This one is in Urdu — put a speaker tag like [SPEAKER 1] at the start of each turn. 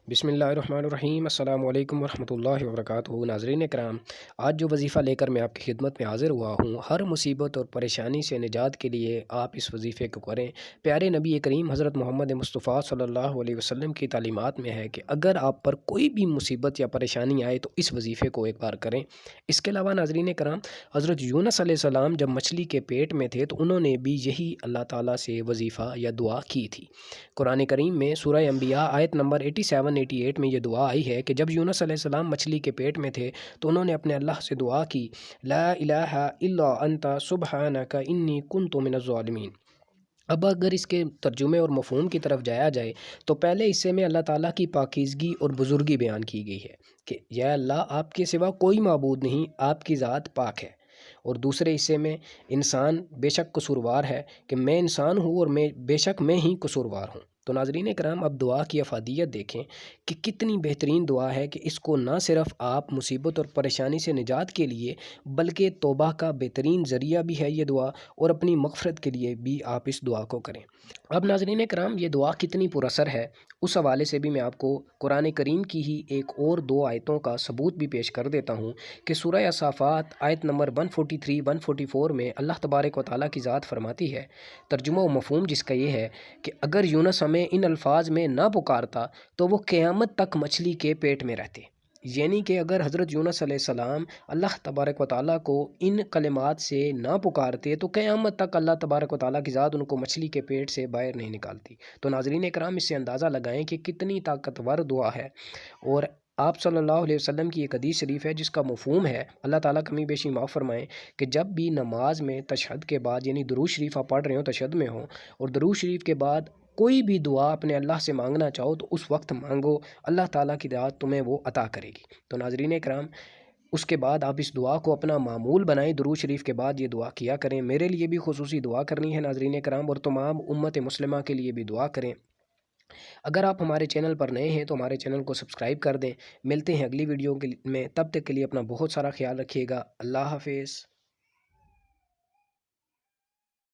[SPEAKER 1] بسم اللہ الرحمن الرحیم۔ السلام علیکم ورحمۃ اللہ وبرکاتہ۔ ناظرین کرام، آج جو وظیفہ لے کر میں آپ کی خدمت میں حاضر ہوا ہوں، ہر مصیبت اور پریشانی سے نجات کے لیے آپ اس وظیفے کو کریں۔ پیارے نبی کریم حضرت محمد مصطفیٰ صلی اللہ علیہ وسلم کی تعلیمات میں ہے کہ اگر آپ پر کوئی بھی مصیبت یا پریشانی آئے تو اس وظیفے کو ایک بار کریں۔ اس کے علاوہ ناظرین کرام، حضرت یونس علیہ السلام جب مچھلی کے پیٹ میں تھے تو انہوں نے بھی یہی اللہ تعالیٰ سے وظیفہ یا دعا کی تھی۔ قرآن کریم میں سورہ انبیاء آیت نمبر 87-88 میں یہ دعا آئی ہے کہ جب یونس علیہ السلام مچھلی کے پیٹ میں تھے تو انہوں نے اپنے اللہ سے دعا کی، لا الہ الا انت سبحانک انی کنت من الظالمین۔ اب اگر اس کے ترجمے اور مفہوم کی طرف جایا جائے تو پہلے حصے میں اللہ تعالیٰ کی پاکیزگی اور بزرگی بیان کی گئی ہے کہ یا اللہ، آپ کے سوا کوئی معبود نہیں، آپ کی ذات پاک ہے۔ اور دوسرے حصے میں انسان بے شک قصوروار ہے کہ میں انسان ہوں اور بے شک میں ہی قصوروار ہوں۔ تو ناظرین کرام، اب دعا کی افادیت دیکھیں کہ کتنی بہترین دعا ہے کہ اس کو نہ صرف آپ مصیبت اور پریشانی سے نجات کے لیے بلکہ توبہ کا بہترین ذریعہ بھی ہے یہ دعا، اور اپنی مغفرت کے لیے بھی آپ اس دعا کو کریں۔ اب ناظرین کرام، یہ دعا کتنی پر اثر ہے اس حوالے سے بھی میں آپ کو قرآن کریم کی ہی ایک اور دو آیتوں کا ثبوت بھی پیش کر دیتا ہوں کہ سورہ الصافات آیت نمبر 143-144 میں اللہ تبارک و تعالیٰ کی ذات فرماتی ہے، ترجمہ و مفہوم جس کا یہ ہے کہ اگر یونس ہمیں ان الفاظ میں نہ پکارتا تو وہ قیامت تک مچھلی کے پیٹ میں رہتے۔ یعنی کہ اگر حضرت یونس علیہ السلام اللہ تبارک و تعالیٰ کو ان کلمات سے نہ پکارتے تو قیامت تک اللہ تبارک و تعالیٰ کی ذات ان کو مچھلی کے پیٹ سے باہر نہیں نکالتی۔ تو ناظرین کرام، اس سے اندازہ لگائیں کہ کتنی طاقتور دعا ہے، اور آپ صلی اللہ علیہ وسلم کی ایک حدیث شریف ہے جس کا مفہوم ہے، اللہ تعالیٰ کمی بیشی معاف فرمائیں، کہ جب بھی نماز میں تشہد کے بعد یعنی درود شریف آپ پڑھ رہے ہوں، تشہد میں ہوں، اور درود شریف کے بعد کوئی بھی دعا اپنے اللہ سے مانگنا چاہو تو اس وقت مانگو، اللہ تعالیٰ کی ذات تمہیں وہ عطا کرے گی۔ تو ناظرین کرام، اس کے بعد آپ اس دعا کو اپنا معمول بنائیں، درود شریف کے بعد یہ دعا کیا کریں۔ میرے لیے بھی خصوصی دعا کرنی ہے ناظرین کرام، اور تمام امت مسلمہ کے لیے بھی دعا کریں۔ اگر آپ ہمارے چینل پر نئے ہیں تو ہمارے چینل کو سبسکرائب کر دیں۔ ملتے ہیں اگلی ویڈیو میں، تب تک کے لیے اپنا بہت سارا خیال رکھیے گا۔ اللہ حافظ۔